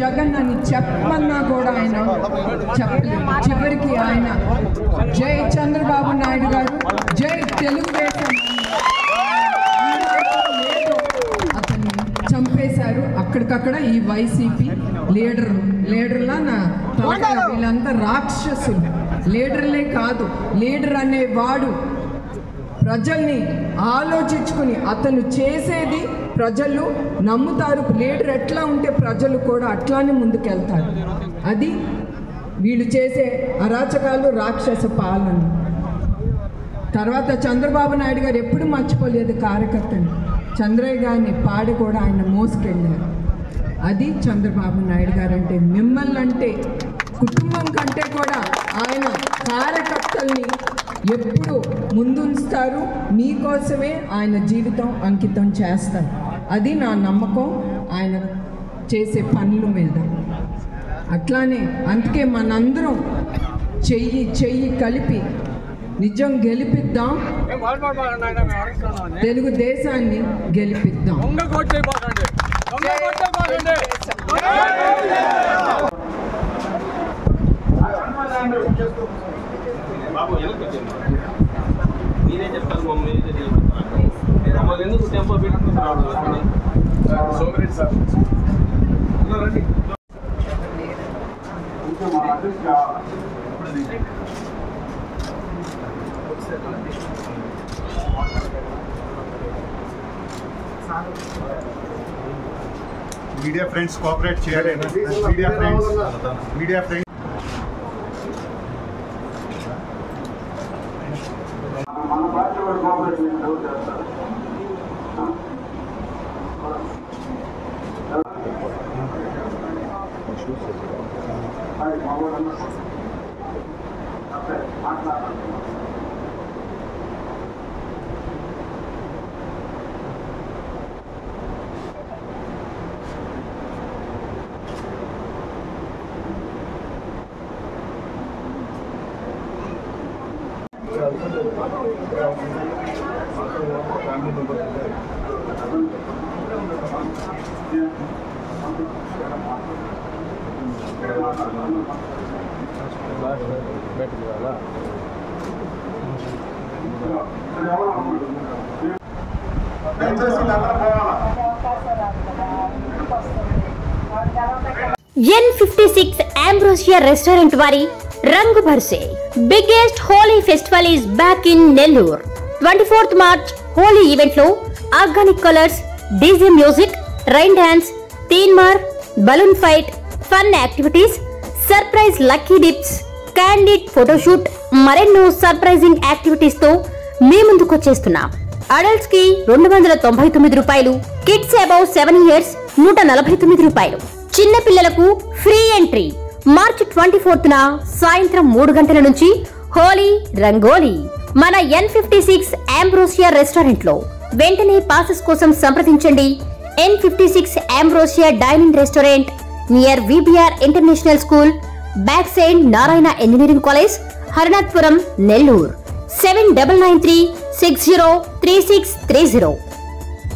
జగన్ అని చెప్పమన్నా కూడా ఆయన చెప్పలేదు. చివరికి ఆయన జై చంద్రబాబు నాయుడు గారు, జై తెలుగుదేశం అతన్ని చంపేశారు. అక్కడికక్కడ ఈ వైసీపీ లీడర్లా నా వీళ్ళంతా రాక్షసులు. లీడర్లే కాదు, లీడర్ అనేవాడు ప్రజల్ని ఆలోచించుకుని అతను చేసేది ప్రజలు నమ్ముతారు. లీడర్ ఎట్లా ఉంటే ప్రజలు కూడా అట్లానే ముందుకెళ్తారు. అది వీళ్ళు చేసే అరాచకాలు, రాక్షస పాలన. తర్వాత చంద్రబాబు నాయుడు గారు ఎప్పుడు మర్చిపోలేదు కార్యకర్తని. చంద్రయ్య గారిని పాడి కూడా ఆయన మోసుకెళ్ళారు. అది చంద్రబాబు నాయుడు గారు అంటే. మిమ్మల్ని అంటే కుటుంబం కంటే కూడా ఆయన కార్యకర్తల్ని ఎప్పుడు ముందుంచుతారు. మీకోసమే ఆయన జీవితం అంకితం చేస్తారు. అది నా నమ్మకం ఆయన చేసే పనుల మీద. అట్లానే అందుకే మనందరం చెయ్యి కలిపి నిజం గెలిపిద్దాం, తెలుగుదేశాన్ని గెలిపిద్దాం. మీరే చెప్తారు మమ్మల్ని ఎందుకు టెంపో పెట్టుకుంటున్నాడు సోమరెడ్డి సార్ రండి. మీడియా ఫ్రెండ్స్ కోఆపరేట్ చేయాలి. మీడియా ఫ్రెండ్స్ మన పార్టీ కూడా కోఆపరేట్ చేస్తారు. N56 Ambrosia Restaurant వారి రంగు భర్సే biggest Holi festival is back in Nellore. 24th March Holi event లో organic colours, DJ music, rain dance, theme మార్, balloon fight, fun activities, surprise lucky dips, candid photoshoot, మరెన్నో surprising activities తో మీ ముందుకు వచ్చేస్తున్నాం. అడల్ట్స్ కి 299 రూపాయలు, కిడ్స్ అబౌవ్ 7 years 149 రూపాయలు. చిన్న పిల్లలకు ఫ్రీ ఎంట్రీ. మార్చి 24th సాయంత్రం 3 గంటల నుంచి హోలీ రంగోలీ మన N56 Ambrosia రెస్టారెంట్ లో. వెంటనే పాసెస్ కోసం సంప్రదించండి. N56 Ambrosia dining restaurant near VBR international school, back side Narayana engineering college, Harinathapuram, Nellore. 7993603630.